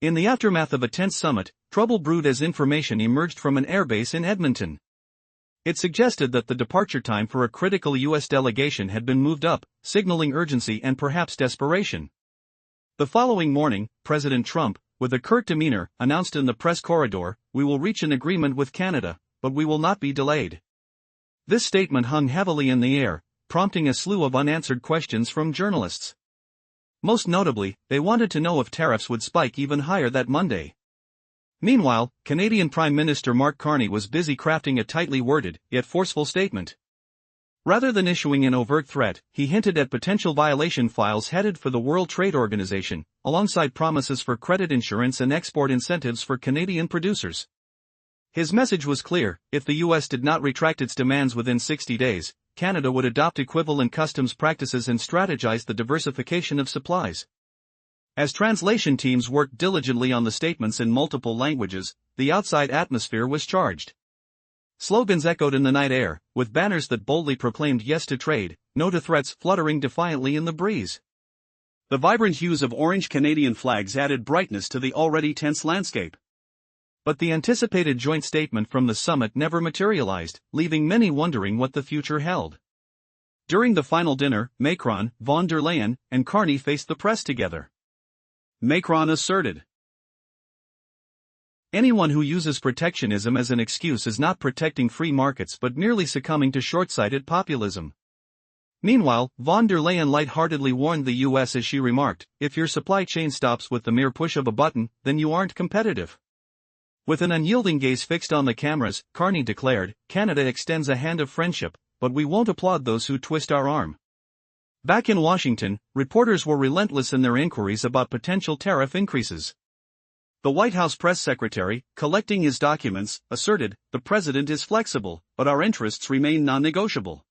In the aftermath of a tense summit, trouble brewed as information emerged from an airbase in Edmonton. It suggested that the departure time for a critical U.S. delegation had been moved up, signaling urgency and perhaps desperation. The following morning, President Trump, with a curt demeanor, announced in the press corridor, "We will reach an agreement with Canada, but we will not be delayed." This statement hung heavily in the air, prompting a slew of unanswered questions from journalists. Most notably, they wanted to know if tariffs would spike even higher that Monday. Meanwhile, Canadian Prime Minister Mark Carney was busy crafting a tightly worded, yet forceful statement. Rather than issuing an overt threat, he hinted at potential violation files headed for the World Trade Organization, alongside promises for credit insurance and export incentives for Canadian producers. His message was clear: if the U.S. did not retract its demands within 60 days, Canada would adopt equivalent customs practices and strategize the diversification of supplies. As translation teams worked diligently on the statements in multiple languages, the outside atmosphere was charged. Slogans echoed in the night air, with banners that boldly proclaimed yes to trade, no to threats fluttering defiantly in the breeze. The vibrant hues of orange Canadian flags added brightness to the already tense landscape. But the anticipated joint statement from the summit never materialized, leaving many wondering what the future held. During the final dinner, Macron, von der Leyen, and Carney faced the press together. Macron asserted, "Anyone who uses protectionism as an excuse is not protecting free markets but merely succumbing to short-sighted populism." Meanwhile, von der Leyen lightheartedly warned the U.S. as she remarked, "If your supply chain stops with the mere push of a button, then you aren't competitive." With an unyielding gaze fixed on the cameras, Carney declared, "Canada extends a hand of friendship, but we won't applaud those who twist our arm." Back in Washington, reporters were relentless in their inquiries about potential tariff increases. The White House press secretary, collecting his documents, asserted, "The president is flexible, but our interests remain non-negotiable."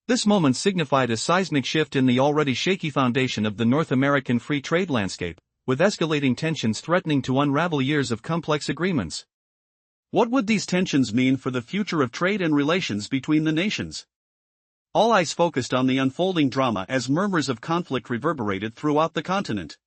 This moment signified a seismic shift in the already shaky foundation of the North American free trade landscape, with escalating tensions threatening to unravel years of complex agreements. What would these tensions mean for the future of trade and relations between the nations? All eyes focused on the unfolding drama as murmurs of conflict reverberated throughout the continent.